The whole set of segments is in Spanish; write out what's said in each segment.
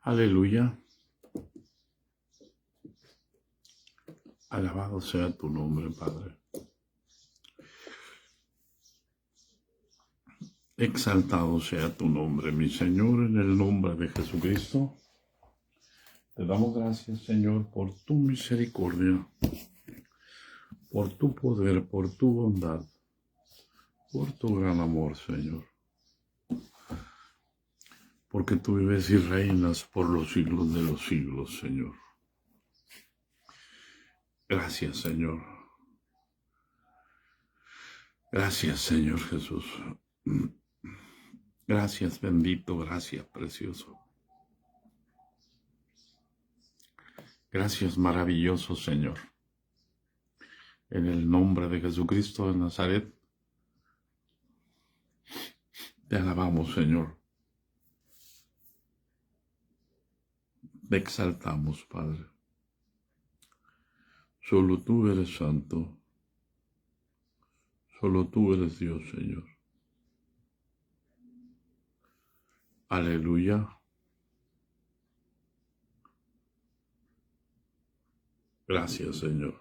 Aleluya. Alabado sea tu nombre, Padre. Exaltado sea tu nombre, mi Señor, en el nombre de Jesucristo. Te damos gracias, Señor, por tu misericordia, por tu poder, por tu bondad, por tu gran amor, Señor. Porque tú vives y reinas por los siglos de los siglos, Señor. Gracias, Señor. Gracias, Señor Jesús. Gracias, bendito, gracias, precioso. Gracias, maravilloso Señor. En el nombre de Jesucristo de Nazaret, te alabamos, Señor. Te exaltamos, Padre. Solo tú eres santo. Solo tú eres Dios, Señor. Aleluya. Gracias, Señor.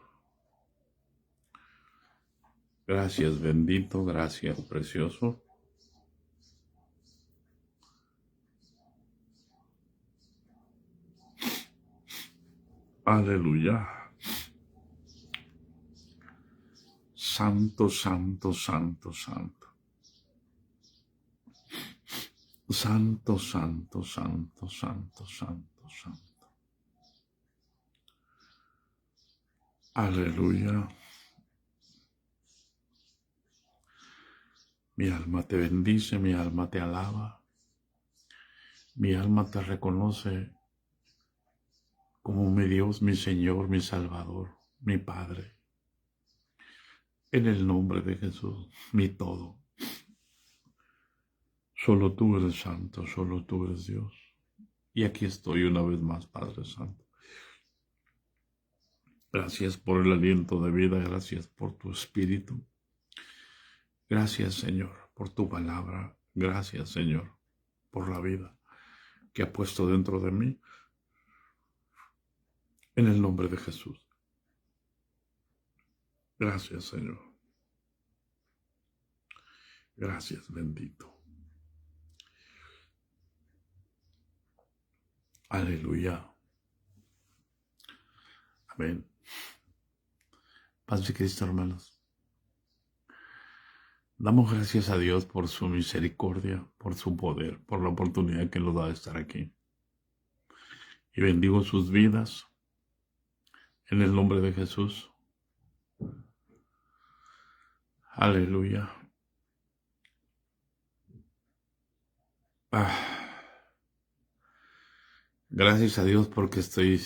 Gracias, bendito. Gracias, precioso. Aleluya. Santo, santo, santo, santo. Santo, santo, santo, santo, santo, santo. Aleluya. Mi alma te bendice, mi alma te alaba. Mi alma te reconoce como mi Dios, mi Señor, mi Salvador, mi Padre. En el nombre de Jesús, mi todo. Solo tú eres santo, solo tú eres Dios. Y aquí estoy una vez más, Padre Santo. Gracias por el aliento de vida, gracias por tu Espíritu. Gracias, Señor, por tu palabra. Gracias, Señor, por la vida que ha puesto dentro de mí. En el nombre de Jesús. Gracias, Señor. Gracias, bendito. Aleluya. Amén. Paz de Cristo, hermanos. Damos gracias a Dios por su misericordia, por su poder, por la oportunidad que nos da de estar aquí. Y bendigo sus vidas en el nombre de Jesús. Aleluya. Gracias a Dios porque estoy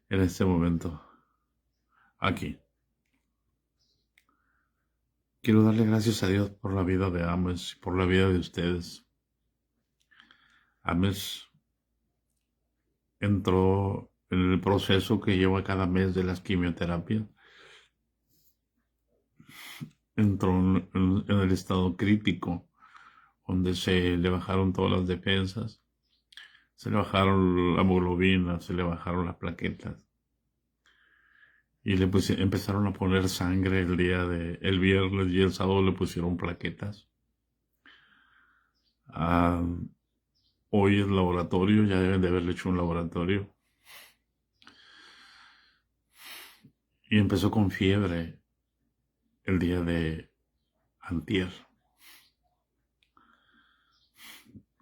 en este momento aquí. Quiero darle gracias a Dios por la vida de Ames, por la vida de ustedes. Ames entró en el proceso que lleva cada mes de las quimioterapias. Entró en el estado crítico, donde se le bajaron todas las defensas, se le bajaron la hemoglobina, se le bajaron las plaquetas. Y empezaron a poner sangre el viernes, y el sábado le pusieron plaquetas. Hoy el laboratorio, ya deben de haberle hecho un laboratorio. Y empezó con fiebre el día de antier.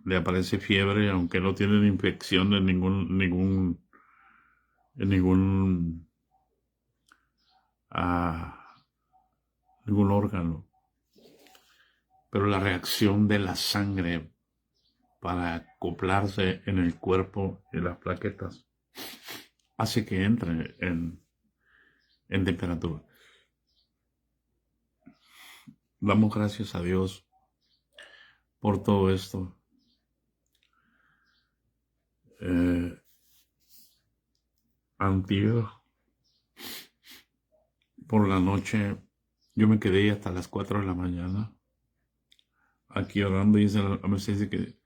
Le aparece fiebre, aunque no tienen infección en ningún órgano. Pero la reacción de la sangre para acoplarse en el cuerpo y las plaquetas hace que entre en temperatura. Damos gracias a Dios por todo esto. Antier, por la noche, yo me quedé hasta las 4 de la mañana aquí orando, dice, a veces dice que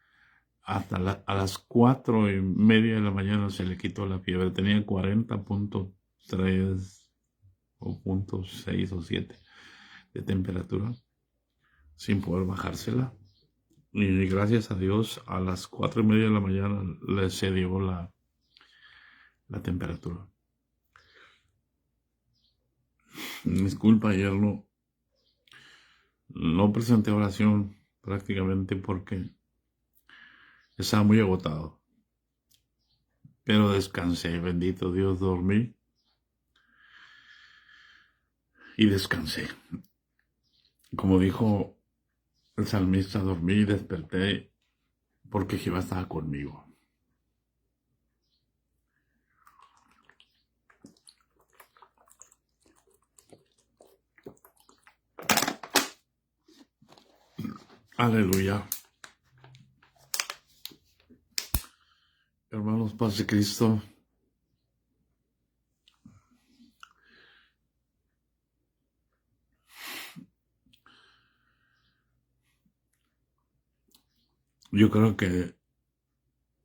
hasta a las 4:30 de la mañana se le quitó la fiebre. Tenía 40.3 o .6 o 7 de temperatura, sin poder bajársela. Y gracias a Dios, a las 4:30 de la mañana le cedió la temperatura. Disculpa, ayer no presenté oración prácticamente porque estaba muy agotado. Pero descansé, bendito Dios, dormí y descansé. Como dijo el salmista, dormí y desperté porque Jehová estaba conmigo. Aleluya. Hermanos, paz de Cristo. Yo creo que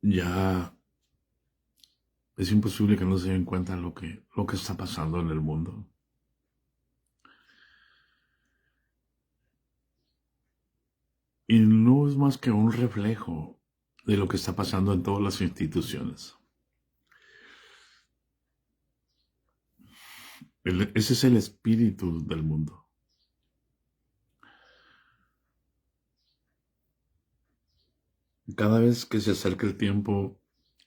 ya es imposible que no se den cuenta lo que está pasando en el mundo. Y no es más que un reflejo de lo que está pasando en todas las instituciones. Ese es el espíritu del mundo. Cada vez que se acerque el tiempo,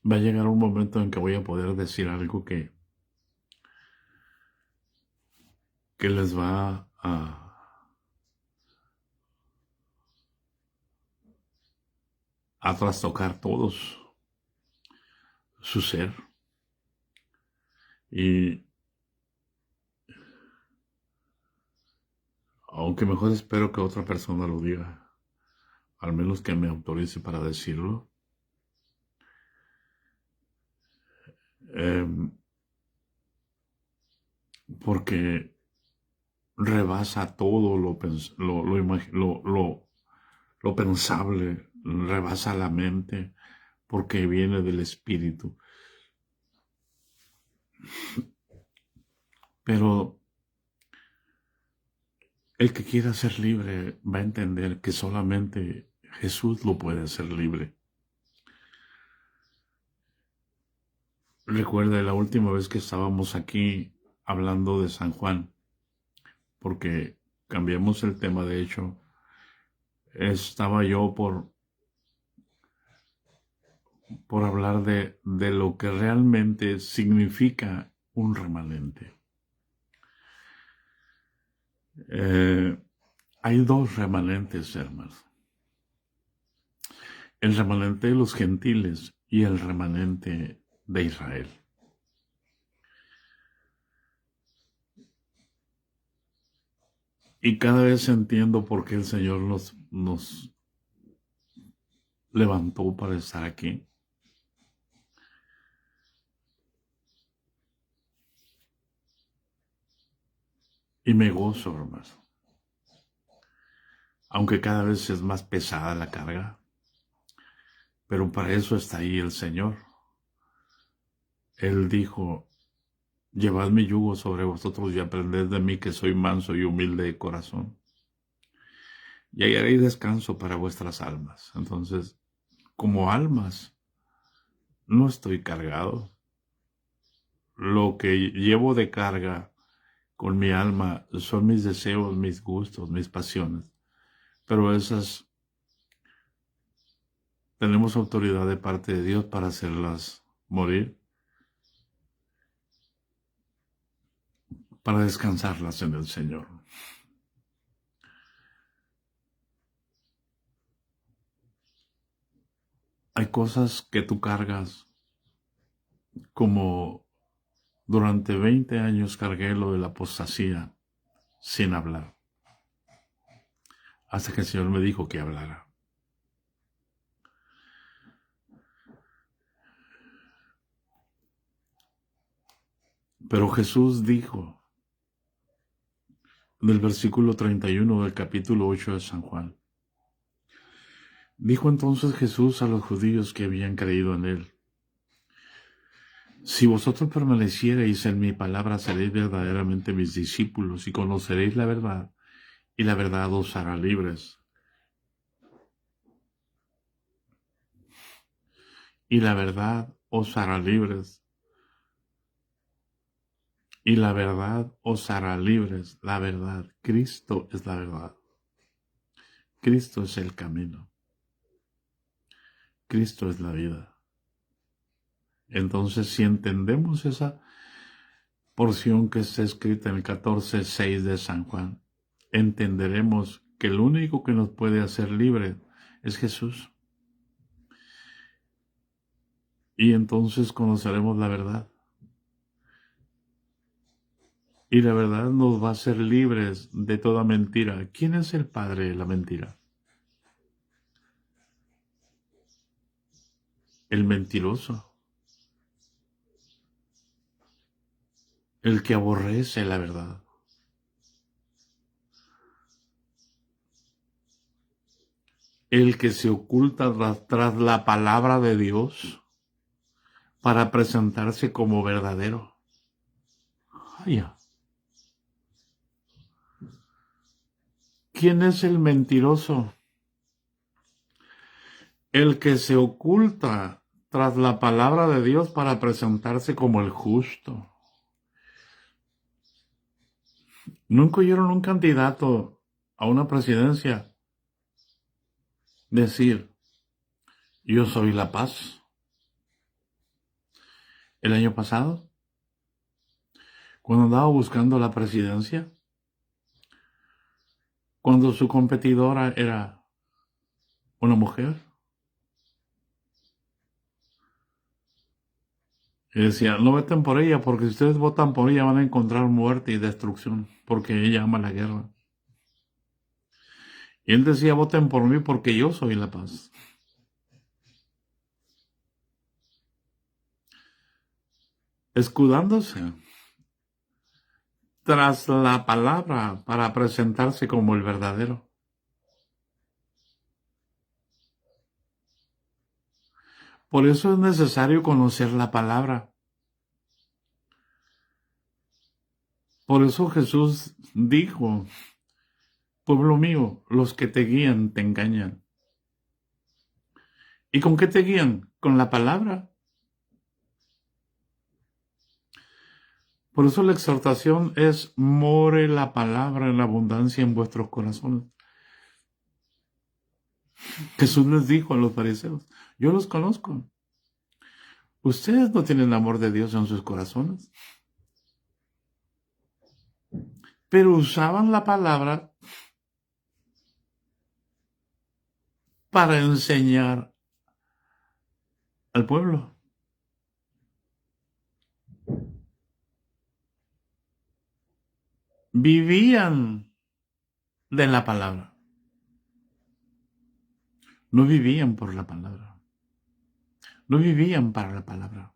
va a llegar un momento en que voy a poder decir algo que les va a trastocar todos su ser. Y aunque mejor espero que otra persona lo diga, al menos que me autorice para decirlo, porque rebasa todo lo pensable, rebasa la mente, porque viene del espíritu. Pero el que quiera ser libre va a entender que solamente Jesús lo puede hacer libre. Recuerda la última vez que estábamos aquí hablando de San Juan, porque cambiamos el tema, de hecho, estaba yo por hablar de lo que realmente significa un remanente. Hay dos remanentes, hermanos. El remanente de los gentiles y el remanente de Israel. Y cada vez entiendo por qué el Señor nos levantó para estar aquí. Y me gozo, hermanos. Aunque cada vez es más pesada la carga, pero para eso está ahí el Señor. Él dijo, llevad mi yugo sobre vosotros y aprended de mí, que soy manso y humilde de corazón, y hallaréis descanso para vuestras almas. Entonces, como almas, no estoy cargado. Lo que llevo de carga con mi alma son mis deseos, mis gustos, mis pasiones. Pero esas tenemos autoridad de parte de Dios para hacerlas morir, para descansarlas en el Señor. Hay cosas que tú cargas, como durante 20 años cargué lo de la apostasía sin hablar, hasta que el Señor me dijo que hablara. Pero Jesús dijo, en el versículo 31 del capítulo 8 de San Juan, Dijo entonces Jesús a los judíos que habían creído en él: si vosotros permaneciereis en mi palabra, seréis verdaderamente mis discípulos y conoceréis la verdad, y la verdad os hará libres. Y la verdad os hará libres. Y la verdad os hará libres. La verdad. Cristo es la verdad. Cristo es el camino. Cristo es la vida. Entonces, si entendemos esa porción que está escrita en el 14:6 de San Juan, entenderemos que el único que nos puede hacer libres es Jesús. Y entonces conoceremos la verdad. Y la verdad nos va a hacer libres de toda mentira. ¿Quién es el padre de la mentira? El mentiroso. El que aborrece la verdad. El que se oculta tras la palabra de Dios para presentarse como verdadero. Vaya. ¿Quién es el mentiroso? El que se oculta tras la palabra de Dios para presentarse como el justo. Nunca oyeron un candidato a una presidencia decir: yo soy la paz. El año pasado, cuando andaba buscando la presidencia, cuando su competidora era una mujer, y decía: no voten por ella, porque si ustedes votan por ella van a encontrar muerte y destrucción, porque ella ama la guerra. Y él decía: voten por mí porque yo soy la paz. Escudándose tras la palabra para presentarse como el verdadero. Por eso es necesario conocer la palabra. Por eso Jesús dijo: pueblo mío, los que te guían te engañan. ¿Y con qué te guían? Con la palabra. Por eso la exhortación es: more la palabra en abundancia en vuestros corazones. Jesús les dijo a los fariseos: yo los conozco. Ustedes no tienen amor de Dios en sus corazones. Pero usaban la palabra para enseñar al pueblo. Vivían de la palabra. No vivían por la palabra. No vivían para la palabra.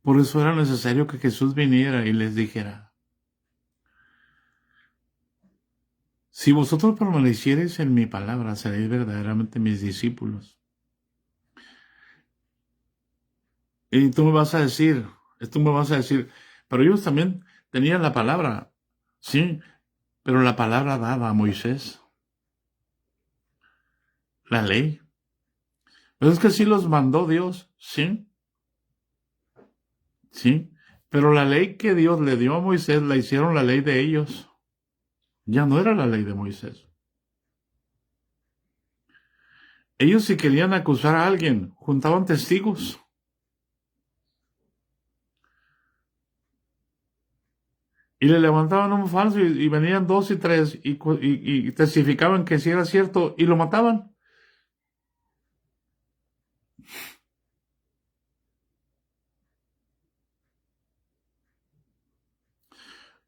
Por eso era necesario que Jesús viniera y les dijera: si vosotros permaneciereis en mi palabra, seréis verdaderamente mis discípulos. Y tú me vas a decir, pero ellos también tenían la palabra, sí, pero la palabra dada a Moisés, la ley. Pero es que sí los mandó Dios, sí, sí, pero la ley que Dios le dio a Moisés la hicieron la ley de ellos. Ya no era la ley de Moisés. Ellos, si querían acusar a alguien, juntaban testigos. Y le levantaban un falso y venían 2 y 3 y testificaban que sí era cierto y lo mataban.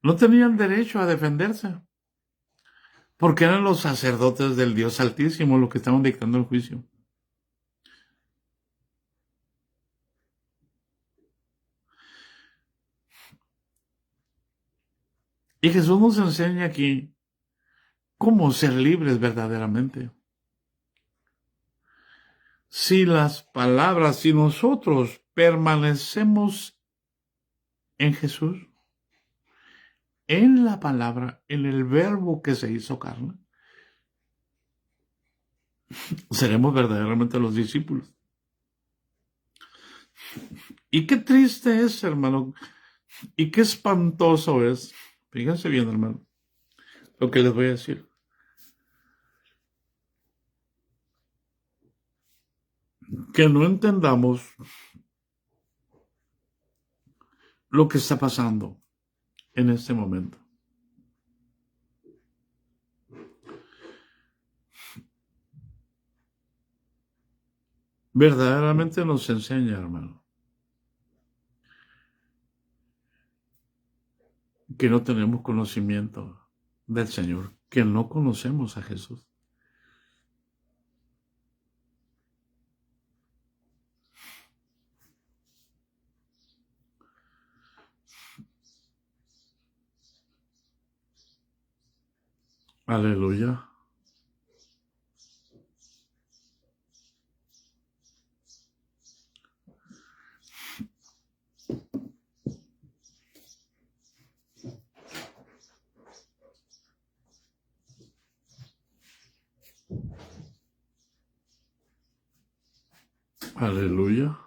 No tenían derecho a defenderse, porque eran los sacerdotes del Dios Altísimo los que estaban dictando el juicio. Y Jesús nos enseña aquí cómo ser libres verdaderamente. Si las palabras, si nosotros permanecemos en Jesús, en la palabra, en el verbo que se hizo carne, seremos verdaderamente los discípulos. Y qué triste es, hermano, y qué espantoso es. Fíjense bien, hermano, lo que les voy a decir. Que no entendamos lo que está pasando en este momento. Verdaderamente nos enseña, hermano, que no tenemos conocimiento del Señor, que no conocemos a Jesús. Aleluya. Aleluya.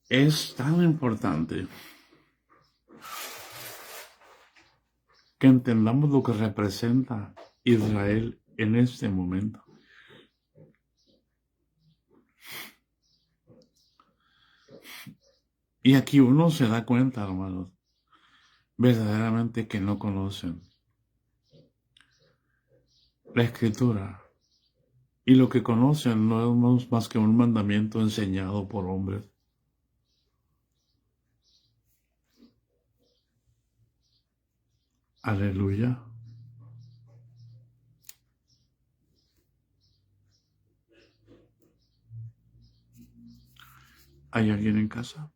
Es tan importante que entendamos lo que representa Israel en este momento. Y aquí uno se da cuenta, hermanos, verdaderamente que no conocen la Escritura. Y lo que conocen no es más que un mandamiento enseñado por hombres. Aleluya. ¿Hay alguien en casa?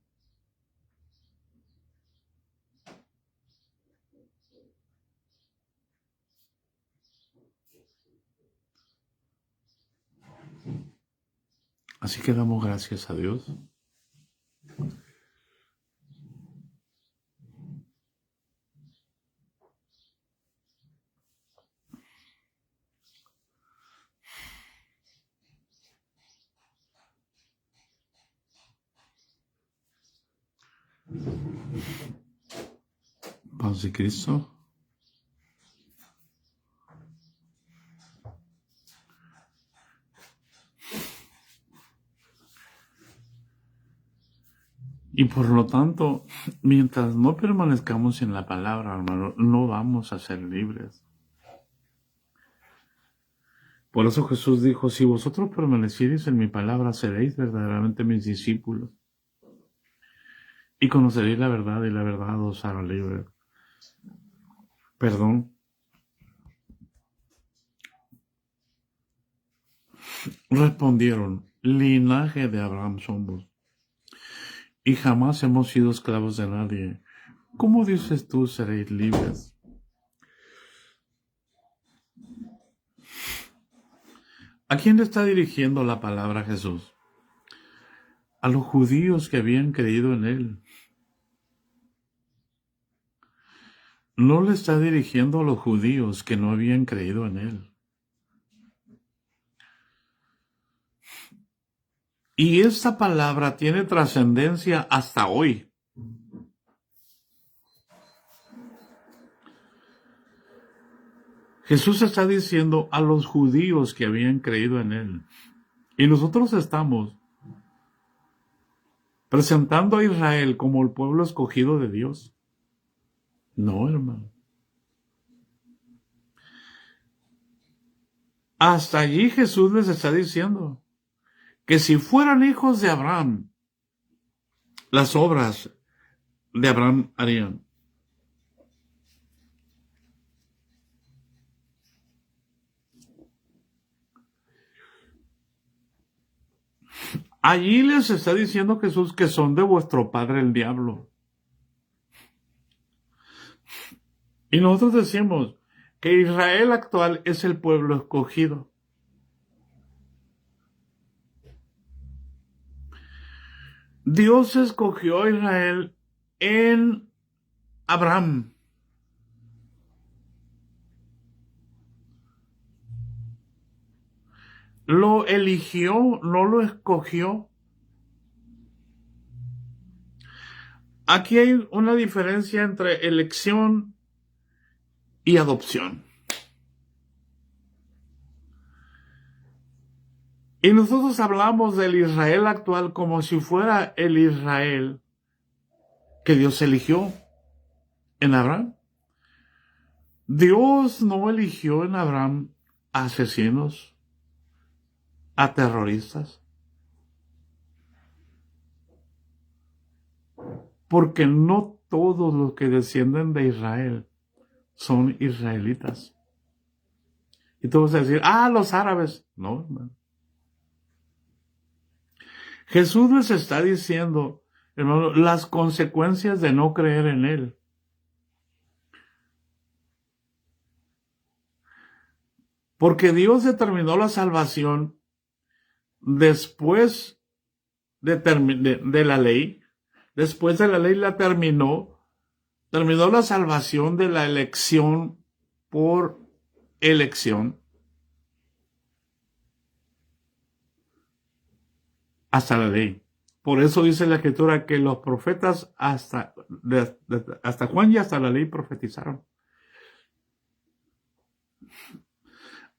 Así que damos gracias a Dios. Paz de Cristo. Y por lo tanto, mientras no permanezcamos en la palabra, hermano, no vamos a ser libres. Por eso Jesús dijo, si vosotros permaneciereis en mi palabra, seréis verdaderamente mis discípulos. Y conoceréis la verdad, y la verdad os hará libres. Perdón. Respondieron, linaje de Abraham somos, y jamás hemos sido esclavos de nadie. ¿Cómo dices tú seréis libres? ¿A quién le está dirigiendo la palabra Jesús? A los judíos que habían creído en él. No le está dirigiendo a los judíos que no habían creído en él. Y esta palabra tiene trascendencia hasta hoy. Jesús está diciendo a los judíos que habían creído en él. Y nosotros estamos presentando a Israel como el pueblo escogido de Dios. No, hermano. Hasta allí Jesús les está diciendo que si fueran hijos de Abraham, las obras de Abraham harían. Allí les está diciendo Jesús que son de vuestro padre el diablo. Y nosotros decimos que Israel actual es el pueblo escogido. Dios escogió a Israel en Abraham. Lo eligió, no lo escogió. Aquí hay una diferencia entre elección y adopción. Y nosotros hablamos del Israel actual como si fuera el Israel que Dios eligió en Abraham. Dios no eligió en Abraham a asesinos, a terroristas, porque no todos los que descienden de Israel son israelitas. Y tú vas a decir, los árabes. No, hermano. Jesús les está diciendo, hermano, las consecuencias de no creer en Él. Porque Dios determinó la salvación después de la ley. Después de la ley la terminó la salvación de la elección por elección hasta la ley. Por eso dice la Escritura que los profetas hasta Juan y hasta la ley profetizaron.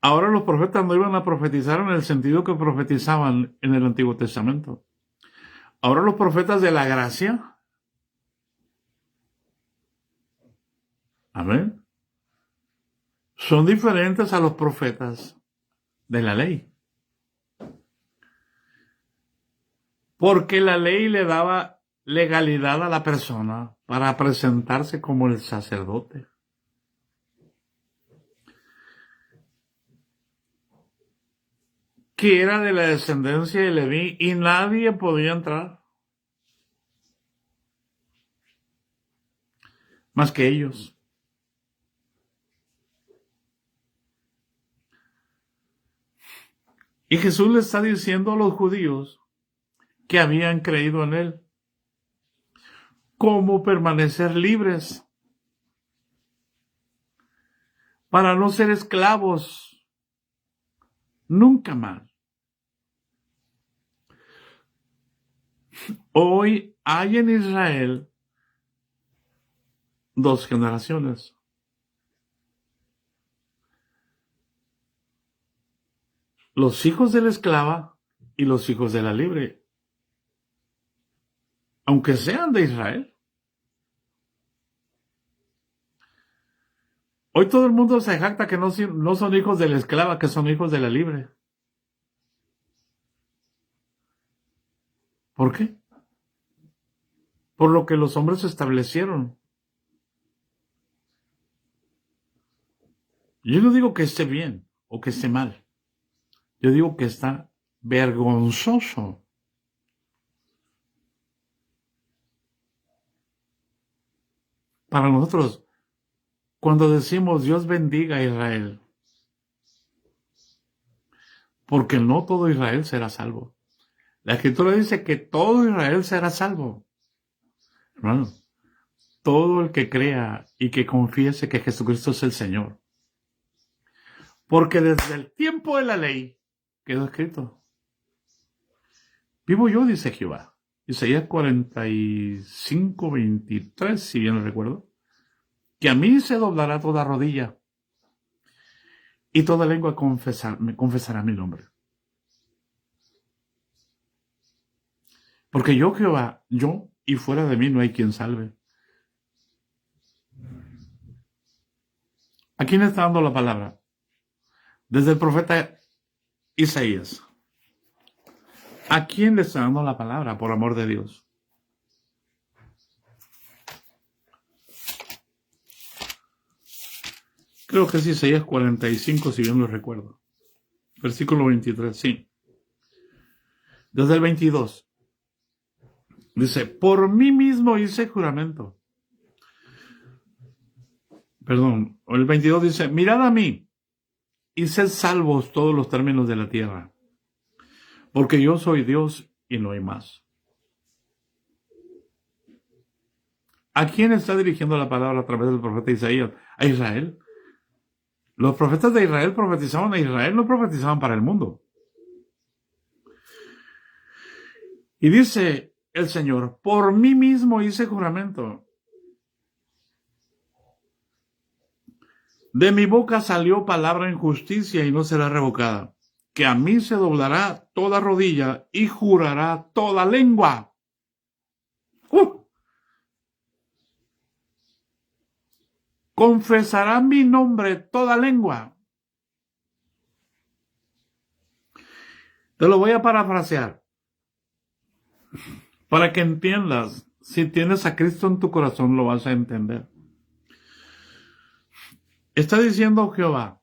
Ahora los profetas no iban a profetizar en el sentido que profetizaban en el Antiguo Testamento. Ahora los profetas de la gracia, amén, son diferentes a los profetas de la ley. Porque la ley le daba legalidad a la persona para presentarse como el sacerdote. Que era de la descendencia de Leví y nadie podía entrar más que ellos. Y Jesús le está diciendo a los judíos que habían creído en Él cómo permanecer libres para no ser esclavos nunca más. Hoy hay en Israel dos generaciones. Los hijos de la esclava y los hijos de la libre. Aunque sean de Israel. Hoy todo el mundo se jacta que no son hijos de la esclava, que son hijos de la libre. ¿Por qué? Por lo que los hombres establecieron. Yo no digo que esté bien o que esté mal. Yo digo que está vergonzoso. Para nosotros, cuando decimos Dios bendiga a Israel, porque no todo Israel será salvo. La Escritura dice que todo Israel será salvo. Hermano, todo el que crea y que confiese que Jesucristo es el Señor. Porque desde el tiempo de la ley quedó escrito. Vivo yo, dice Jehová. Isaías 45, 23, si bien lo recuerdo. Que a mí se doblará toda rodilla y toda lengua confesará mi nombre. Porque yo, Jehová, yo y fuera de mí no hay quien salve. ¿A quién está dando la palabra? Desde el profeta Isaías. ¿A quién le está dando la palabra, por amor de Dios? Creo que es Isaías 45, si bien lo recuerdo. Versículo 23, sí. Desde el 22. Dice, por mí mismo hice juramento. Perdón, el 22 dice, mirad a mí y sed salvos todos los términos de la tierra, porque yo soy Dios y no hay más. ¿A quién está dirigiendo la palabra a través del profeta Isaías? A Israel. Los profetas de Israel profetizaban a Israel, no profetizaban para el mundo. Y dice el Señor, por mí mismo hice juramento. De mi boca salió palabra en justicia y no será revocada, que a mí se doblará toda rodilla y jurará toda lengua. Confesará mi nombre toda lengua. Te lo voy a parafrasear para que entiendas. Si tienes a Cristo en tu corazón, lo vas a entender. Está diciendo Jehová,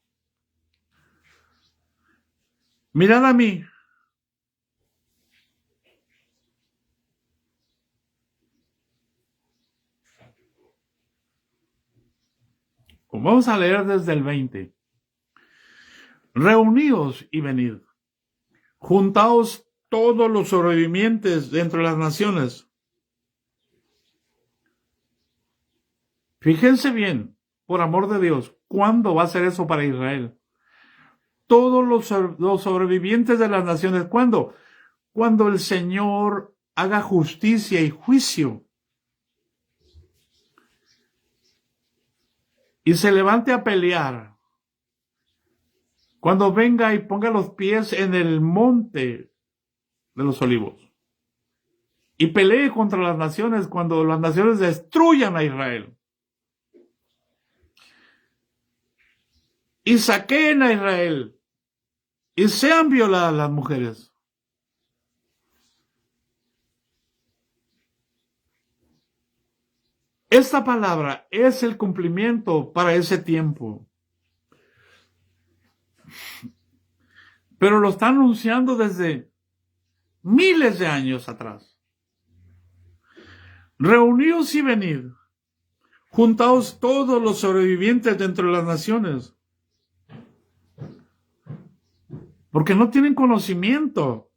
mirad a mí. Vamos a leer desde el 20. Reuníos y venid. Juntaos todos los sobrevivientes de entre las naciones. Fíjense bien, por amor de Dios, ¿cuándo va a ser eso para Israel? Todos los sobrevivientes de las naciones, ¿cuándo? Cuando el Señor haga justicia y juicio y se levante a pelear. Cuando venga y ponga los pies en el monte de los olivos y pelee contra las naciones, cuando las naciones destruyan a Israel y saqueen a Israel y sean violadas las mujeres. Esta palabra es el cumplimiento para ese tiempo. Pero lo está anunciando desde miles de años atrás. Reuníos y venid. Juntaos todos los sobrevivientes dentro de las naciones. Porque no tienen conocimiento.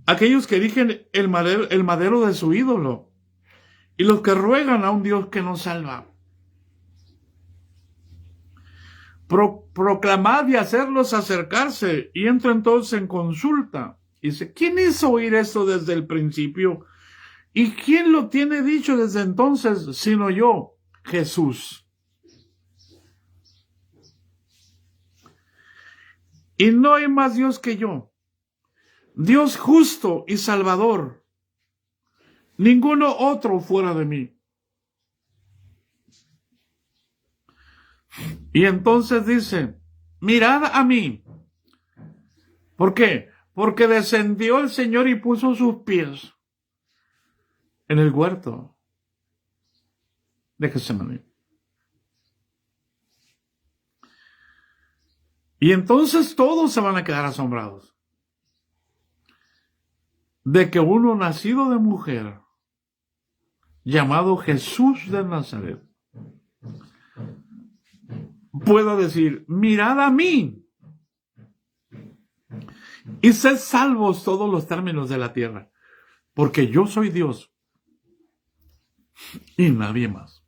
Aquellos que erigen el madero de su ídolo. Y los que ruegan a un Dios que no salva. Proclamad y hacerlos acercarse. Y entro entonces en consulta. Y dice, ¿quién hizo oír esto desde el principio? ¿Y quién lo tiene dicho desde entonces, sino yo, Jesús? Y no hay más Dios que yo. Dios justo y salvador. Ninguno otro fuera de mí. Y entonces dice, mirad a mí. ¿Por qué? Porque descendió el Señor y puso sus pies en el huerto de Getsemaní. Y entonces todos se van a quedar asombrados de que uno nacido de mujer, llamado Jesús de Nazaret, pueda decir, mirad a mí y sed salvos todos los términos de la tierra, porque yo soy Dios y nadie más.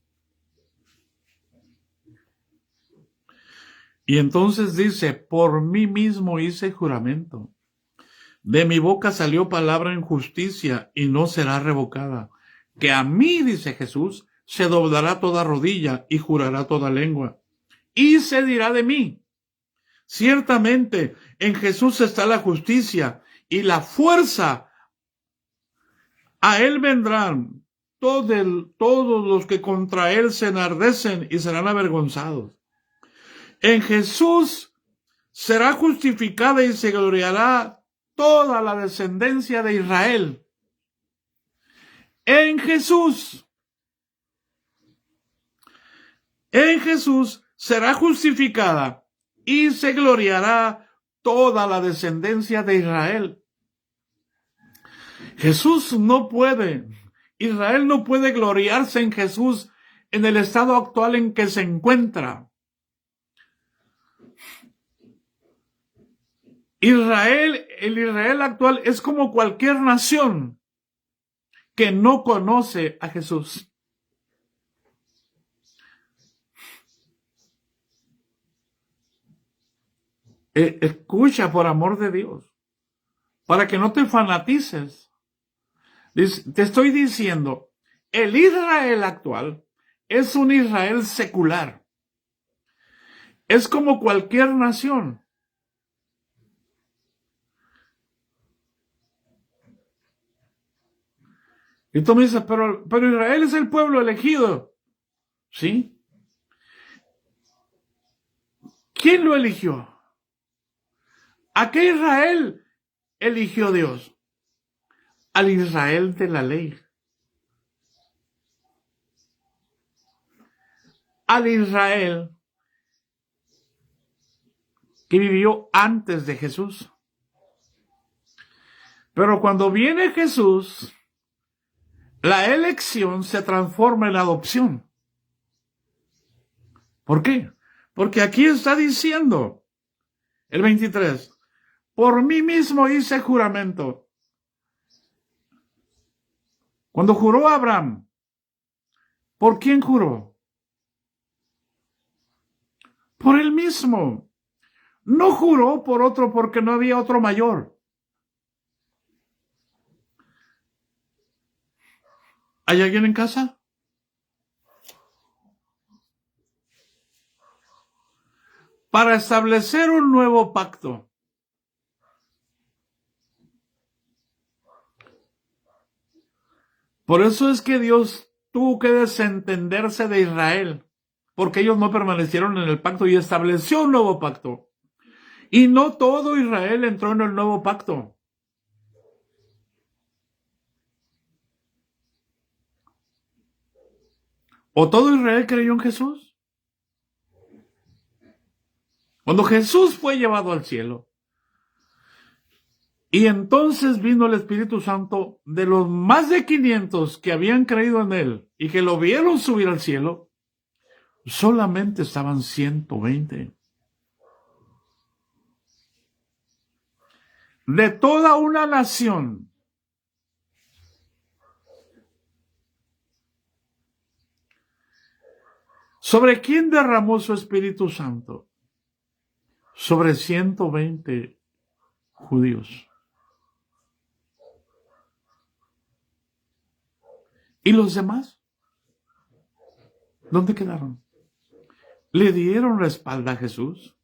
Y entonces dice, por mí mismo hice juramento. De mi boca salió palabra en justicia y no será revocada. Que a mí, dice Jesús, se doblará toda rodilla y jurará toda lengua. Y se dirá de mí. Ciertamente, en Jesús está la justicia y la fuerza. A él vendrán todos los que contra él se enardecen y serán avergonzados. En Jesús será justificada y se gloriará toda la descendencia de Israel. En Jesús será justificada y se gloriará toda la descendencia de Israel. Jesús no puede, Israel no puede gloriarse en Jesús en el estado actual en que se encuentra. Israel, el Israel actual es como cualquier nación que no conoce a Jesús. Escucha, por amor de Dios, para que no te fanatices. Te estoy diciendo, el Israel actual es un Israel secular. Es como cualquier nación. Y tú me dices, pero Israel es el pueblo elegido. ¿Sí? ¿Quién lo eligió? ¿A qué Israel eligió Dios? Al Israel de la ley. Al Israel que vivió antes de Jesús. Pero cuando viene Jesús, la elección se transforma en adopción. ¿Por qué? Porque aquí está diciendo el 23, por mí mismo hice juramento. Cuando juró Abraham, ¿por quién juró? Por él mismo. No juró por otro porque no había otro mayor. ¿Hay alguien en casa? Para establecer un nuevo pacto. Por eso es que Dios tuvo que desentenderse de Israel, porque ellos no permanecieron en el pacto y estableció un nuevo pacto. Y no todo Israel entró en el nuevo pacto. ¿O todo Israel creyó en Jesús? Cuando Jesús fue llevado al cielo, y entonces vino el Espíritu Santo, de los más de 500 que habían creído en él y que lo vieron subir al cielo, solamente estaban 120. De toda una nación. ¿Sobre quién derramó su Espíritu Santo? Sobre 120 judíos. ¿Y los demás? ¿Dónde quedaron? ¿Le dieron la espalda a Jesús?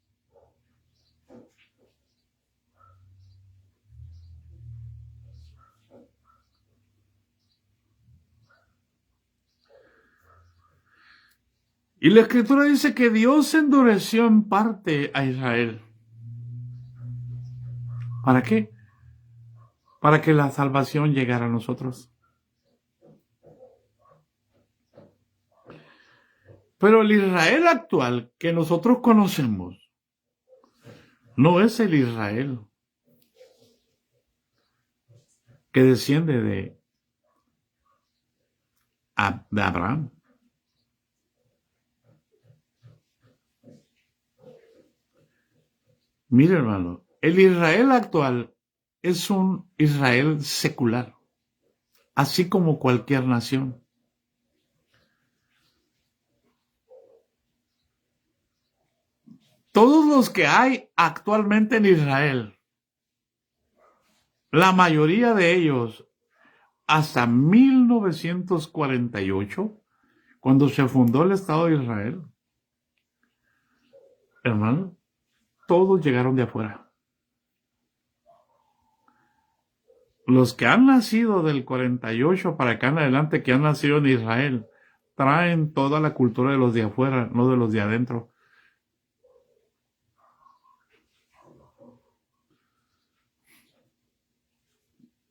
Y la Escritura dice que Dios endureció en parte a Israel. ¿Para qué? Para que la salvación llegara a nosotros. Pero el Israel actual que nosotros conocemos no es el Israel que desciende de Abraham. Mire, hermano, el Israel actual es un Israel secular, así como cualquier nación. Todos los que hay actualmente en Israel, la mayoría de ellos, hasta 1948, cuando se fundó el Estado de Israel, hermano, todos llegaron de afuera. Los que han nacido del 48 para acá en adelante, que han nacido en Israel, traen toda la cultura de los de afuera, no de los de adentro.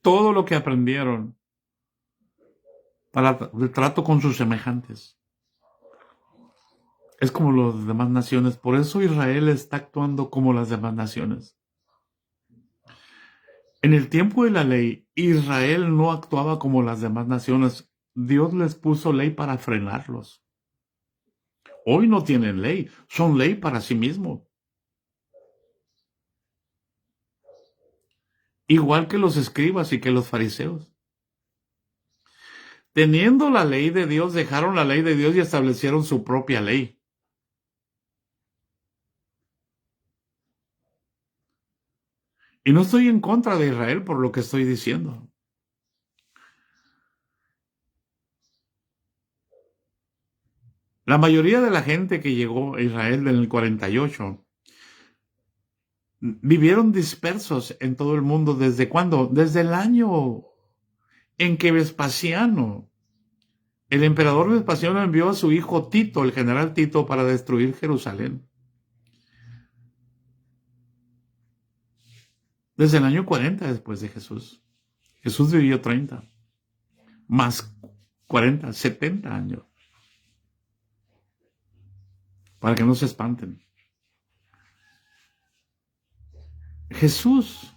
Todo lo que aprendieron para el trato con sus semejantes. Es como las demás naciones. Por eso Israel está actuando como las demás naciones. En el tiempo de la ley, Israel no actuaba como las demás naciones. Dios les puso ley para frenarlos. Hoy no tienen ley, son ley para sí mismos. Igual que los escribas y que los fariseos. Teniendo la ley de Dios, dejaron la ley de Dios y establecieron su propia ley. Y no estoy en contra de Israel por lo que estoy diciendo. La mayoría de la gente que llegó a Israel en el 48 vivieron dispersos en todo el mundo. ¿Desde cuándo? Desde el año en que Vespasiano, el emperador Vespasiano, envió a su hijo Tito, el general Tito, para destruir Jerusalén. Desde el año 40 después de Jesús. Jesús vivió 30, más 40, 70 años. Para que no se espanten. Jesús,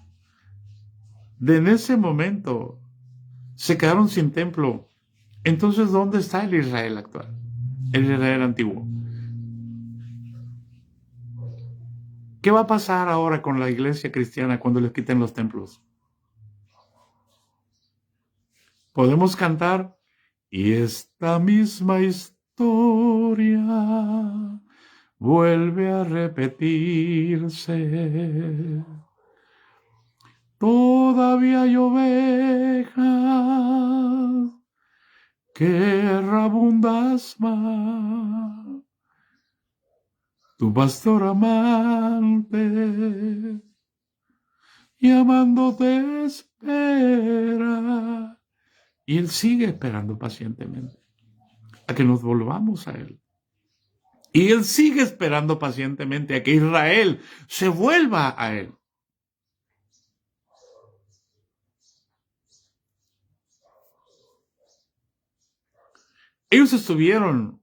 en ese momento, se quedaron sin templo. Entonces, ¿dónde está el Israel actual? El Israel antiguo. ¿Qué va a pasar ahora con la iglesia cristiana cuando les quiten los templos? Podemos cantar, y esta misma historia vuelve a repetirse. Todavía hay ovejas que rabundas más. Tu pastor amante, llamándote espera. Y Él sigue esperando pacientemente a que nos volvamos a Él. Y Él sigue esperando pacientemente a que Israel se vuelva a Él. Ellos estuvieron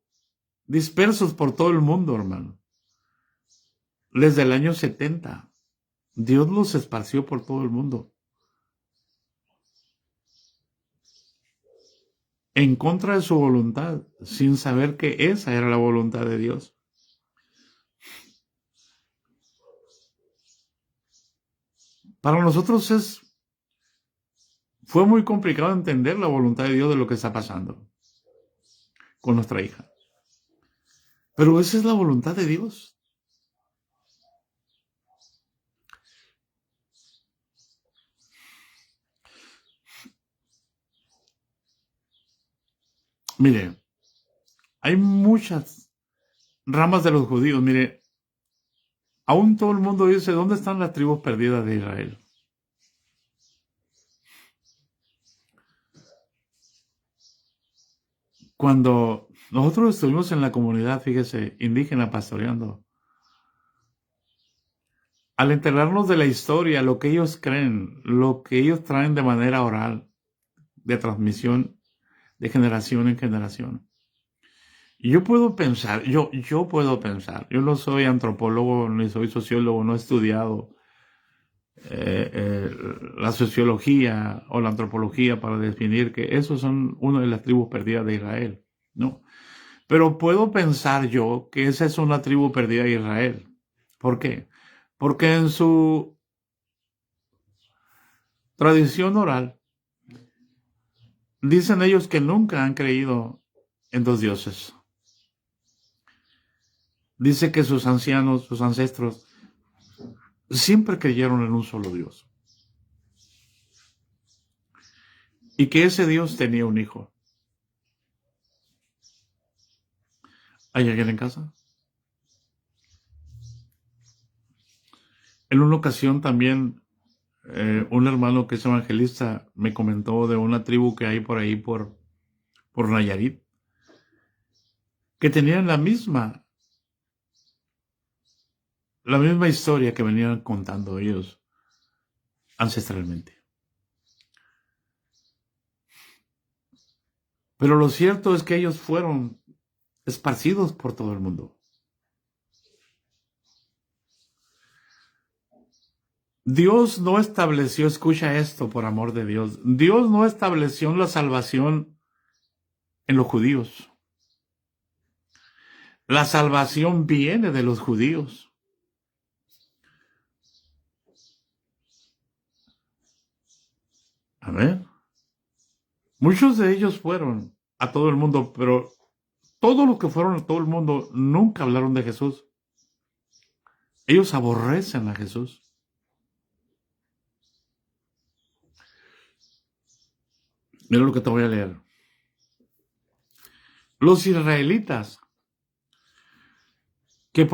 dispersos por todo el mundo, hermano. Desde el año 70. Dios los esparció por todo el mundo. En contra de su voluntad, sin saber que esa era la voluntad de Dios. Para nosotros fue muy complicado entender la voluntad de Dios de lo que está pasando con nuestra hija. Pero esa es la voluntad de Dios. Mire, hay muchas ramas de los judíos. Mire, aún todo el mundo dice, ¿dónde están las tribus perdidas de Israel? Cuando nosotros estuvimos en la comunidad, fíjese, indígena pastoreando, al enterarnos de la historia, lo que ellos creen, lo que ellos traen de manera oral, de transmisión de generación en generación. Y yo puedo pensar, yo no soy antropólogo, ni soy sociólogo, no he estudiado la sociología o la antropología para definir que esos son una de las tribus perdidas de Israel, ¿no? Pero puedo pensar yo que esa es una tribu perdida de Israel. ¿Por qué? Porque en su tradición oral dicen ellos que nunca han creído en dos dioses. Dice que sus ancianos, sus ancestros, siempre creyeron en un solo Dios. Y que ese Dios tenía un hijo. ¿Hay alguien en casa? En una ocasión también un hermano que es evangelista me comentó de una tribu que hay por ahí por Nayarit, que tenían la misma historia que venían contando ellos ancestralmente. Pero lo cierto es que ellos fueron esparcidos por todo el mundo. Dios no estableció, escucha esto por amor de Dios, Dios no estableció la salvación en los judíos. La salvación viene de los judíos. A ver. Muchos de ellos fueron a todo el mundo, pero todos los que fueron a todo el mundo nunca hablaron de Jesús. Ellos aborrecen a Jesús. Mira lo que te voy a leer. Los israelitas que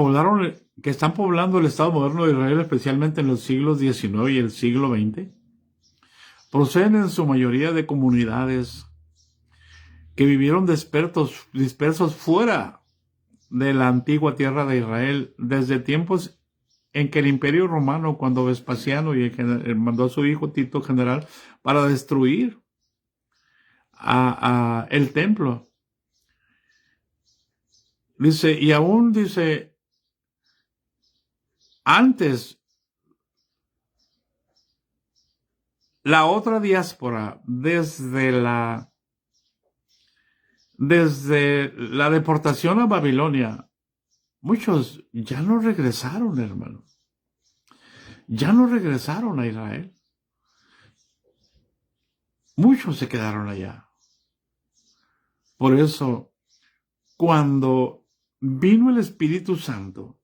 están poblando el Estado moderno de Israel, especialmente en los siglos XIX y el siglo XX, proceden en su mayoría de comunidades que vivieron dispersos fuera de la antigua tierra de Israel desde tiempos en que el Imperio Romano, cuando Vespasiano mandó a su hijo Tito general para destruir el templo. Dice, y aún dice, antes, la otra diáspora, desde la deportación a Babilonia, muchos ya no regresaron, hermano. Ya no regresaron a Israel. Muchos se quedaron allá. Por eso, cuando vino el Espíritu Santo,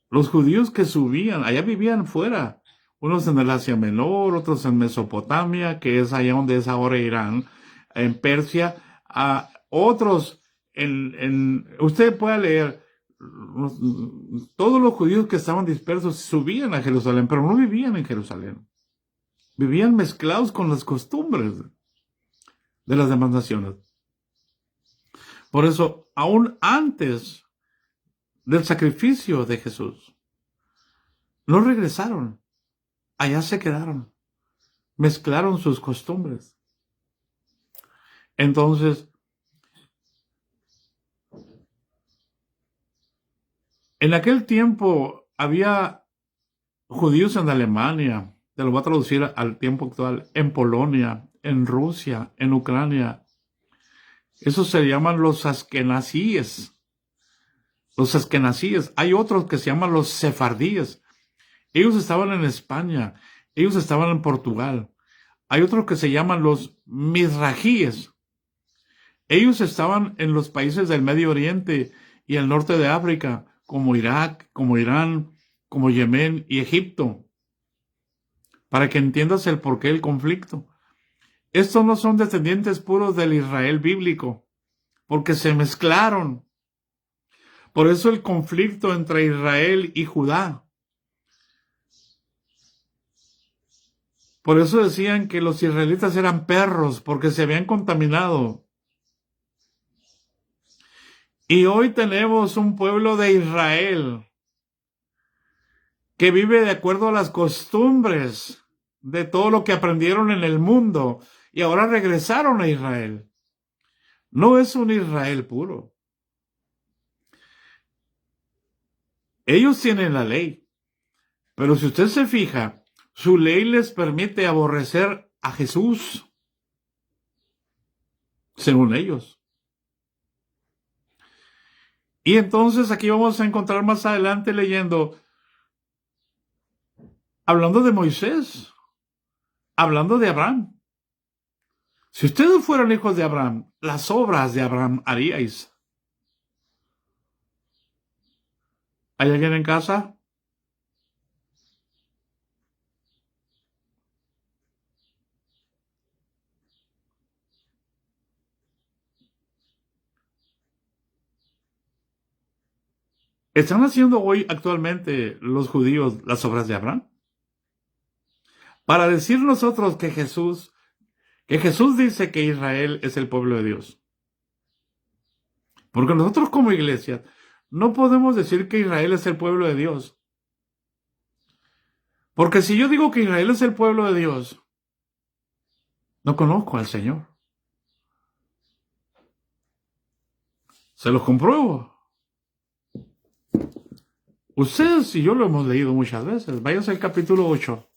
los judíos que subían, allá vivían fuera, unos en el Asia Menor, otros en Mesopotamia, que es allá donde es ahora Irán, en Persia, otros usted puede leer, todos los judíos que estaban dispersos subían a Jerusalén, pero no vivían en Jerusalén. Vivían mezclados con las costumbres de las demás naciones. Por eso, aún antes del sacrificio de Jesús, no regresaron. Allá se quedaron. Mezclaron sus costumbres. Entonces, en aquel tiempo había judíos en Alemania, te lo voy a traducir al tiempo actual, en Polonia, en Rusia, en Ucrania. Esos se llaman los askenazíes. Los askenazíes. Hay otros que se llaman los sefardíes. Ellos estaban en España. Ellos estaban en Portugal. Hay otros que se llaman los mizrajíes. Ellos estaban en los países del Medio Oriente y el norte de África, como Irak, como Irán, como Yemen y Egipto. Para que entiendas el porqué del conflicto. Estos no son descendientes puros del Israel bíblico, porque se mezclaron. Por eso el conflicto entre Israel y Judá. Por eso decían que los israelitas eran perros, porque se habían contaminado. Y hoy tenemos un pueblo de Israel que vive de acuerdo a las costumbres de todo lo que aprendieron en el mundo y ahora regresaron a Israel. No es un Israel puro. Ellos tienen la ley, pero si usted se fija, su ley les permite aborrecer a Jesús, según ellos. Y entonces aquí vamos a encontrar más adelante leyendo, hablando de Moisés, hablando de Abraham. Si ustedes fueran hijos de Abraham, las obras de Abraham haríais. ¿Hay alguien en casa? ¿Están haciendo hoy actualmente los judíos las obras de Abraham? Para decir nosotros que Jesús dice que Israel es el pueblo de Dios. Porque nosotros como iglesia no podemos decir que Israel es el pueblo de Dios. Porque si yo digo que Israel es el pueblo de Dios, no conozco al Señor. Se los compruebo. Ustedes y yo lo hemos leído muchas veces. Váyanse al capítulo 8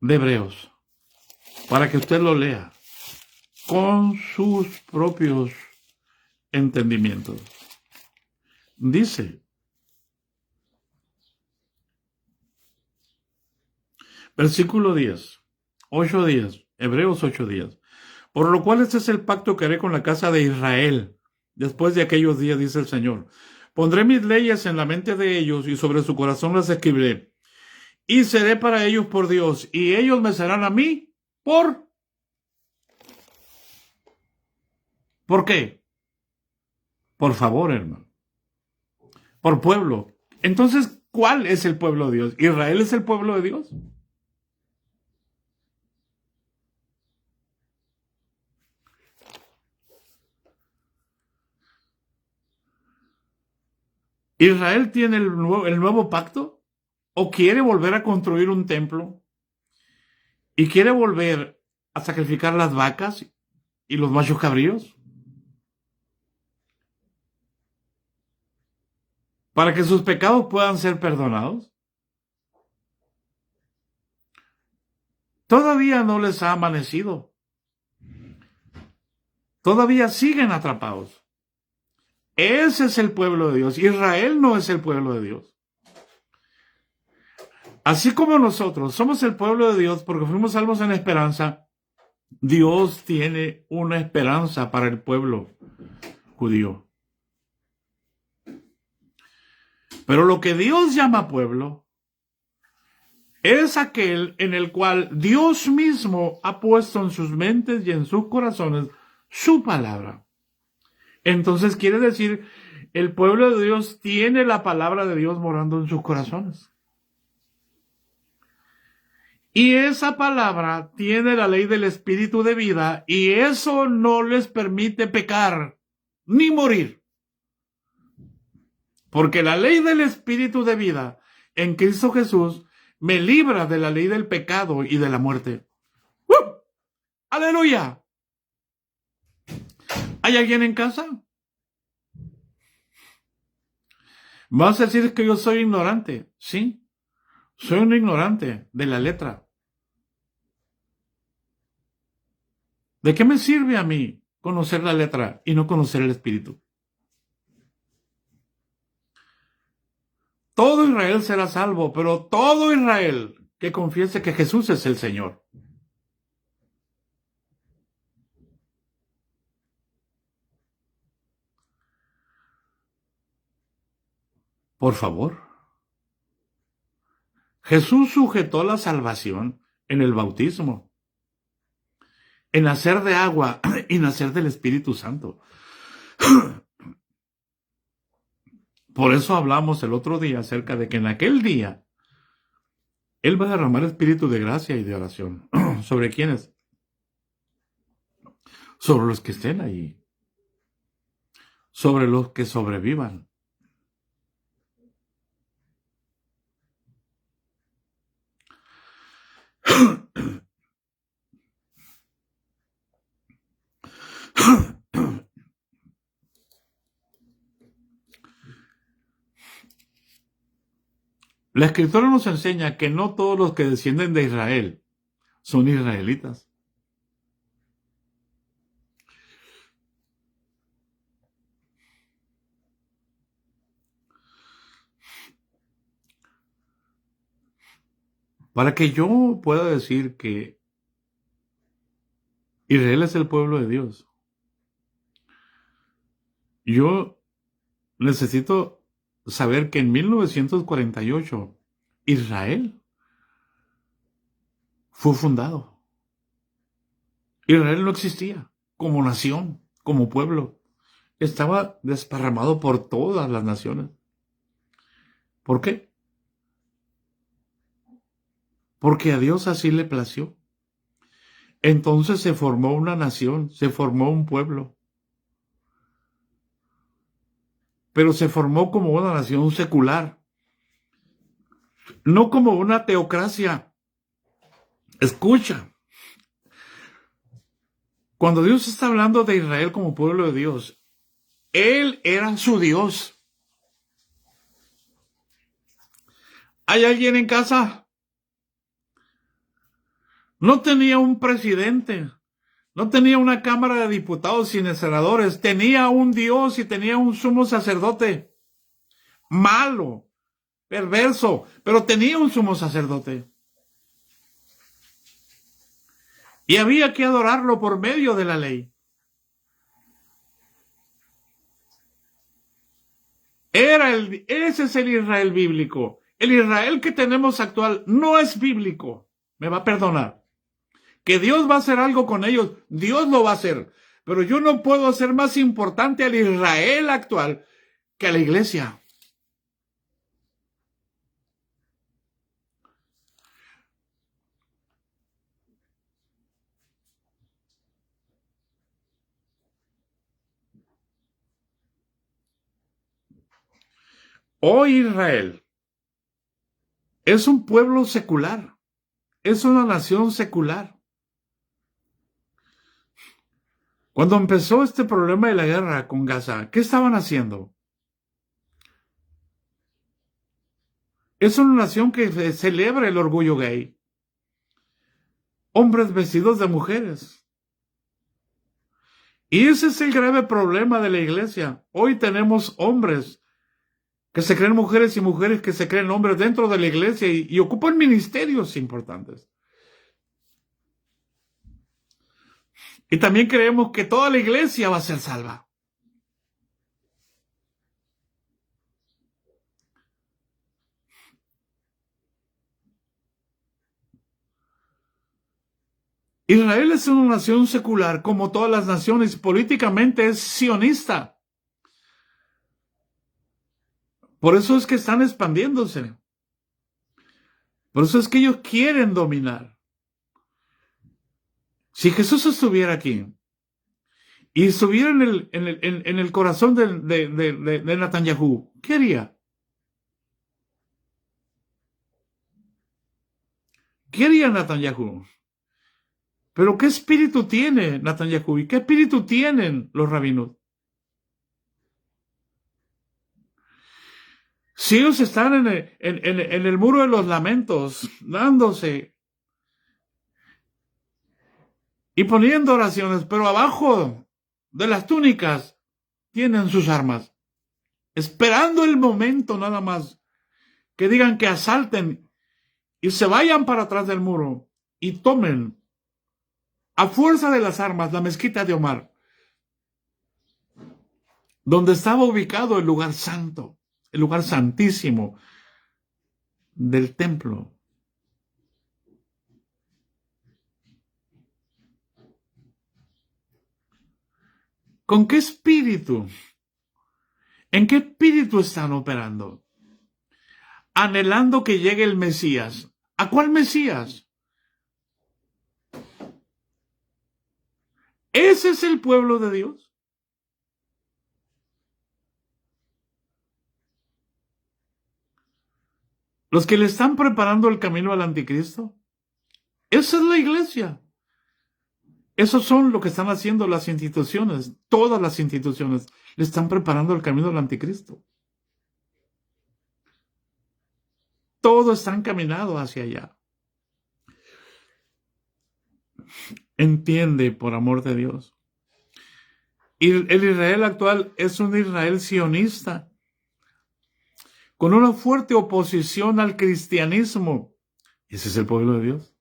de Hebreos, para que usted lo lea con sus propios entendimientos. Dice, versículo 10, 8 días, Hebreos 8 días. Por lo cual este es el pacto que haré con la casa de Israel. Después de aquellos días, dice el Señor, pondré mis leyes en la mente de ellos y sobre su corazón las escribiré. Y seré para ellos por Dios, y ellos me serán a mí ¿por qué? Por favor, hermano. Por pueblo. Entonces, ¿cuál es el pueblo de Dios? ¿Israel es el pueblo de Dios? ¿Israel tiene el nuevo pacto? ¿O quiere volver a construir un templo? ¿Y quiere volver a sacrificar las vacas y los machos cabríos? ¿Para que sus pecados puedan ser perdonados? Todavía no les ha amanecido. Todavía siguen atrapados. Ese es el pueblo de Dios. Israel no es el pueblo de Dios. Así como nosotros somos el pueblo de Dios porque fuimos salvos en esperanza, Dios tiene una esperanza para el pueblo judío. Pero lo que Dios llama pueblo es aquel en el cual Dios mismo ha puesto en sus mentes y en sus corazones su palabra. Entonces quiere decir, el pueblo de Dios tiene la palabra de Dios morando en sus corazones. Y esa palabra tiene la ley del espíritu de vida y eso no les permite pecar ni morir. Porque la ley del espíritu de vida en Cristo Jesús me libra de la ley del pecado y de la muerte. ¡Aleluya! ¿Hay alguien en casa? ¿Vas a decir que yo soy ignorante? Sí, soy un ignorante de la letra. ¿De qué me sirve a mí conocer la letra y no conocer el espíritu? Todo Israel será salvo, pero todo Israel que confiese que Jesús es el Señor. Por favor. Jesús sujetó la salvación en el bautismo, en nacer de agua y nacer del Espíritu Santo. Por eso hablamos el otro día acerca de que en aquel día Él va a derramar espíritu de gracia y de oración. ¿Sobre quiénes? Sobre los que estén ahí. Sobre los que sobrevivan. La Escritura nos enseña que no todos los que descienden de Israel son israelitas. Para que yo pueda decir que Israel es el pueblo de Dios, yo necesito saber que en 1948 Israel fue fundado. Israel no existía como nación, como pueblo. Estaba desparramado por todas las naciones. ¿Por qué? Porque a Dios así le plació. Entonces se formó una nación, se formó un pueblo. Pero se formó como una nación secular, no como una teocracia. Escucha, cuando Dios está hablando de Israel como pueblo de Dios, Él era su Dios. ¿Hay alguien en casa? No tenía un presidente, no tenía una Cámara de Diputados y de senadores, tenía un Dios y tenía un sumo sacerdote. Malo, perverso, pero tenía un sumo sacerdote. Y había que adorarlo por medio de la ley. Ese es el Israel bíblico. El Israel que tenemos actual no es bíblico. Me va a perdonar. Que Dios va a hacer algo con ellos, Dios lo va a hacer. Pero yo no puedo hacer más importante al Israel actual que a la iglesia. Hoy Israel es un pueblo secular, es una nación secular. Cuando empezó este problema de la guerra con Gaza, ¿qué estaban haciendo? Es una nación que celebra el orgullo gay. Hombres vestidos de mujeres. Y ese es el grave problema de la iglesia. Hoy tenemos hombres que se creen mujeres y mujeres que se creen hombres dentro de la iglesia y ocupan ministerios importantes. Y también creemos que toda la iglesia va a ser salva. Israel es una nación secular, como todas las naciones, políticamente es sionista. Por eso es que están expandiéndose. Por eso es que ellos quieren dominar. Si Jesús estuviera aquí y estuviera en el corazón de Netanyahu, ¿qué haría? ¿Qué haría Netanyahu? Pero ¿qué espíritu tiene Netanyahu? ¿Y qué espíritu tienen los rabinos? Si ellos están en el muro de los lamentos, dándose y poniendo oraciones, pero abajo de las túnicas tienen sus armas, esperando el momento nada más que digan que asalten y se vayan para atrás del muro y tomen a fuerza de las armas la mezquita de Omar, donde estaba ubicado el lugar santo, el lugar santísimo del templo. ¿Con qué espíritu? ¿En qué espíritu están operando? Anhelando que llegue el Mesías. ¿A cuál Mesías? ¿Ese es el pueblo de Dios? ¿Los que le están preparando el camino al anticristo? Esa es la iglesia. Esos son lo que están haciendo las instituciones. Todas las instituciones le están preparando el camino al anticristo. Todo está encaminado hacia allá. Entiende, por amor de Dios. Y el Israel actual es un Israel sionista, con una fuerte oposición al cristianismo. Ese es el pueblo de Dios.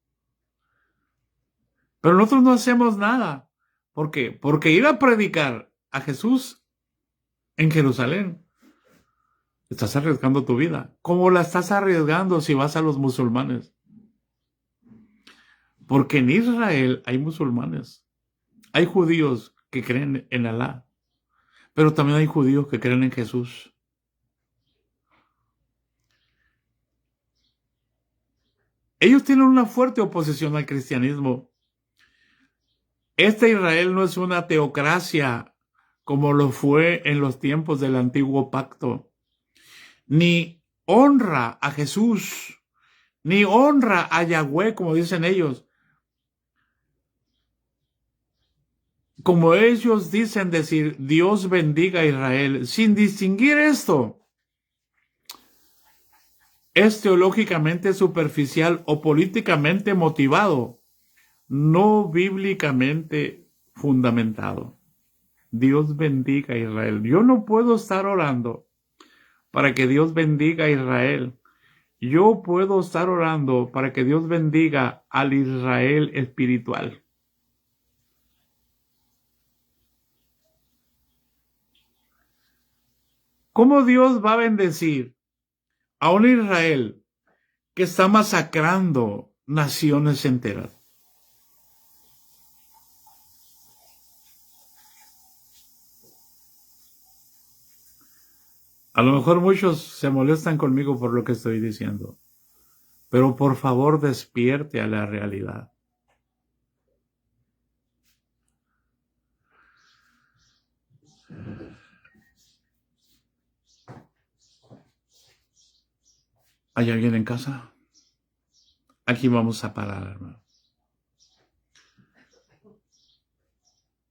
Pero nosotros no hacemos nada. ¿Por qué? Porque ir a predicar a Jesús en Jerusalén, estás arriesgando tu vida. ¿Cómo la estás arriesgando si vas a los musulmanes? Porque en Israel hay musulmanes. Hay judíos que creen en Alá. Pero también hay judíos que creen en Jesús. Ellos tienen una fuerte oposición al cristianismo. Este Israel no es una teocracia como lo fue en los tiempos del antiguo pacto. Ni honra a Jesús, ni honra a Yahweh, como dicen ellos. Como ellos dicen decir, Dios bendiga a Israel, sin distinguir esto. es teológicamente superficial o políticamente motivado, no bíblicamente fundamentado. Dios bendiga a Israel. Yo no puedo estar orando para que Dios bendiga a Israel. Yo puedo estar orando para que Dios bendiga al Israel espiritual. ¿Cómo Dios va a bendecir a un Israel que está masacrando naciones enteras? A lo mejor muchos se molestan conmigo por lo que estoy diciendo, pero por favor despierte a la realidad. ¿Hay alguien en casa? Aquí vamos a parar, hermano.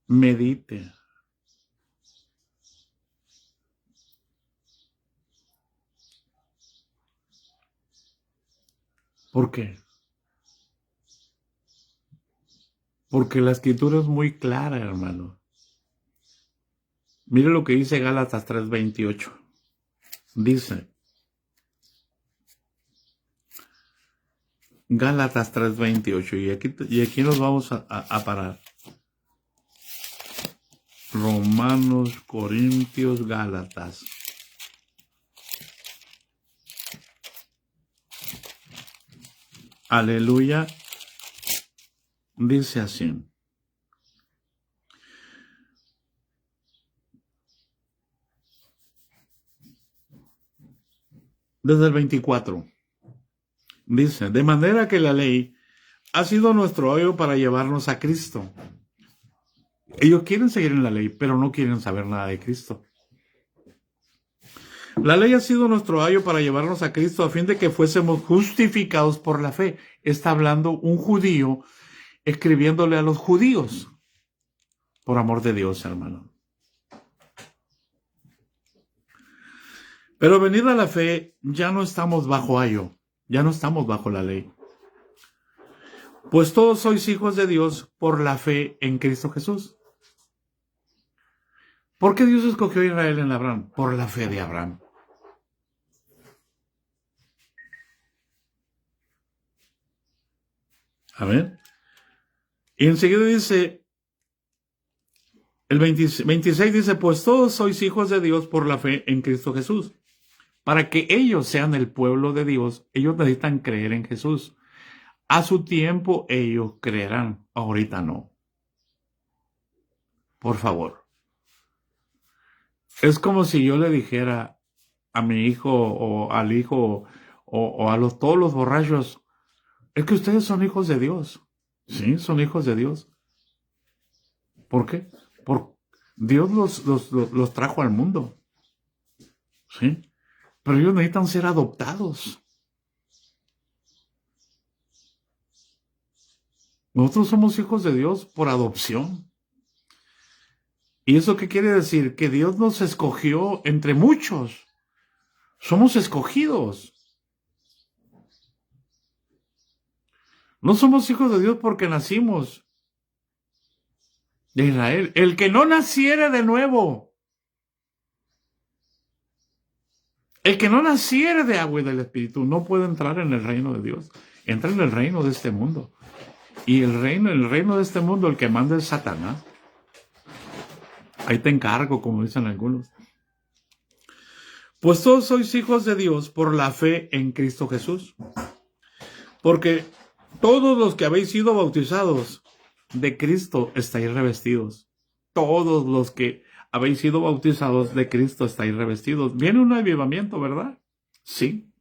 Medite. ¿Por qué? Porque la escritura es muy clara, hermano. Mire lo que dice Gálatas 3:28. Dice, Gálatas 3:28, y aquí nos vamos a parar. Romanos, Corintios, Gálatas. Aleluya. Dice así. Desde el 24. Dice, de manera que la ley ha sido nuestro ayo para llevarnos a Cristo. Ellos quieren seguir en la ley, pero no quieren saber nada de Cristo. La ley ha sido nuestro ayo para llevarnos a Cristo a fin de que fuésemos justificados por la fe. Está hablando un judío escribiéndole a los judíos. Por amor de Dios, hermano. Pero venida la fe, ya no estamos bajo ayo. Ya no estamos bajo la ley. Pues todos sois hijos de Dios por la fe en Cristo Jesús. ¿Por qué Dios escogió a Israel en Abraham? Por la fe de Abraham. Amén. Y enseguida dice, el 26 dice, pues todos sois hijos de Dios por la fe en Cristo Jesús. Para que ellos sean el pueblo de Dios, ellos necesitan creer en Jesús. A su tiempo ellos creerán, ahorita no. Por favor. Es como si yo le dijera a mi hijo o al hijo o a todos los borrachos, es que ustedes son hijos de Dios. Sí, son hijos de Dios. ¿Por qué? Porque Dios los trajo al mundo. Sí. Pero ellos necesitan ser adoptados. Nosotros somos hijos de Dios por adopción. ¿Y eso qué quiere decir? Que Dios nos escogió entre muchos. Somos escogidos. No somos hijos de Dios porque nacimos de Israel. El que no naciere de nuevo, el que no naciere de agua y del Espíritu, no puede entrar en el reino de Dios. Entra en el reino de este mundo. Y el reino de este mundo, el que manda es Satanás. Ahí te encargo, como dicen algunos. Pues todos sois hijos de Dios por la fe en Cristo Jesús. Porque todos los que habéis sido bautizados de Cristo estáis revestidos. Todos los que habéis sido bautizados de Cristo estáis revestidos. Viene un avivamiento, ¿verdad? Sí.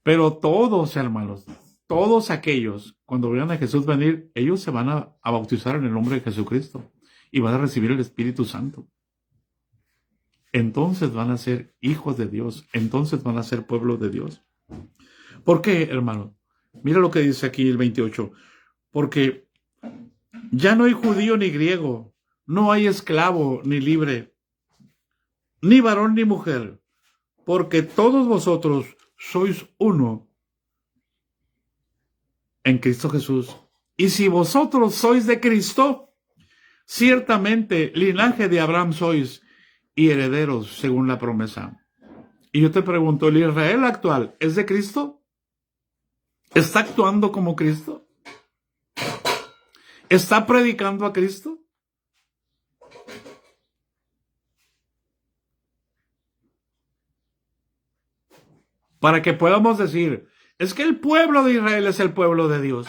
Pero todos, hermanos, todos aquellos, cuando vean a Jesús venir, ellos se van a bautizar en el nombre de Jesucristo y van a recibir el Espíritu Santo. Entonces van a ser hijos de Dios. Entonces van a ser pueblo de Dios. ¿Por qué, hermano? Mira lo que dice aquí el 28. Porque ya no hay judío ni griego, no hay esclavo ni libre, ni varón ni mujer, porque todos vosotros sois uno en Cristo Jesús. Y si vosotros sois de Cristo, ciertamente linaje de Abraham sois y herederos según la promesa. Y yo te pregunto, ¿el Israel actual es de Cristo? ¿Está actuando como Cristo? ¿Está predicando a Cristo? Para que podamos decir, es que el pueblo de Israel es el pueblo de Dios.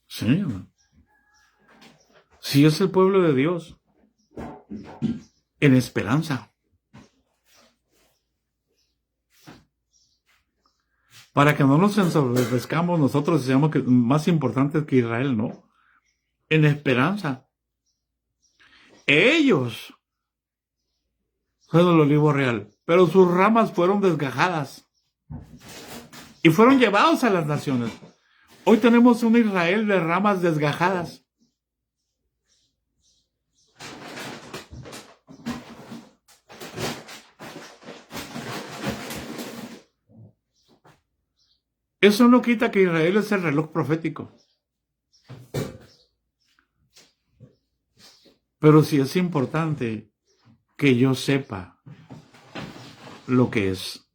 Sí, sí es el pueblo de Dios. En esperanza. Para que no nos ensoberbezcamos nosotros y seamos más importantes que Israel, no. En esperanza. Ellos son el olivo real, pero sus ramas fueron desgajadas y fueron llevados a las naciones. Hoy tenemos un Israel de ramas desgajadas. Eso no quita que Israel es el reloj profético. Pero sí es importante que yo sepa lo que es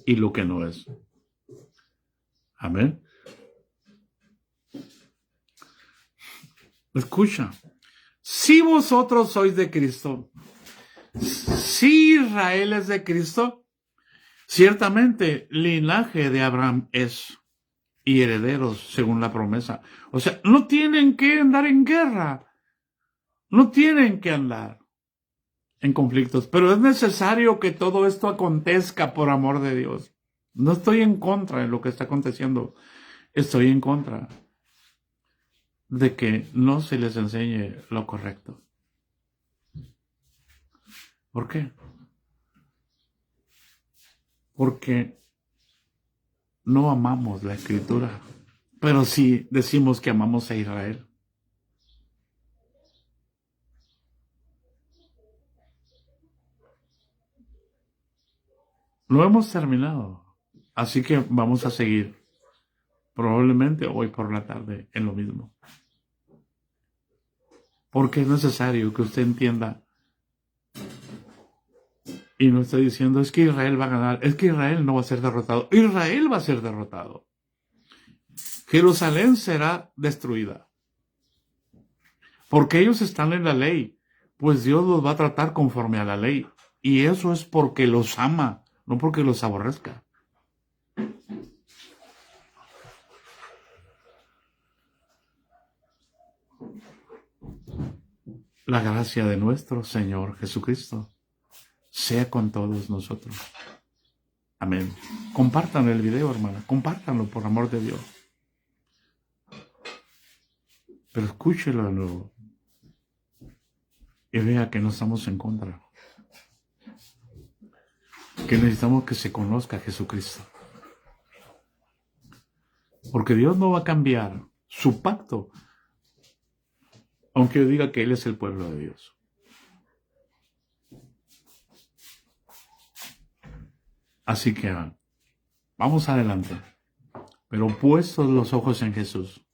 y lo que no es. Amén. Escucha. Si vosotros sois de Cristo, si Israel es de Cristo, ciertamente linaje de Abraham es y herederos según la promesa. O sea, no tienen que andar en guerra. No tienen que andar en conflictos, pero es necesario que todo esto acontezca por amor de Dios. No estoy en contra de lo que está aconteciendo. Estoy en contra de que no se les enseñe lo correcto. ¿Por qué? Porque no amamos la Escritura, pero sí decimos que amamos a Israel. No hemos terminado, así que vamos a seguir, probablemente hoy por la tarde, en lo mismo. Porque es necesario que usted entienda y no esté diciendo, es que Israel va a ganar, es que Israel no va a ser derrotado. Israel va a ser derrotado. Jerusalén será destruida. Porque ellos están en la ley, pues Dios los va a tratar conforme a la ley. Y eso es porque los ama, no porque los aborrezca. La gracia de nuestro Señor Jesucristo sea con todos nosotros. Amén. Compartan el video, hermana. Compártanlo por amor de Dios. Pero escúchelo de nuevo. Y vea que no estamos en contra. Que necesitamos que se conozca a Jesucristo. Porque Dios no va a cambiar su pacto, aunque yo diga que Él es el pueblo de Dios. Así que vamos adelante. Pero puestos los ojos en Jesús.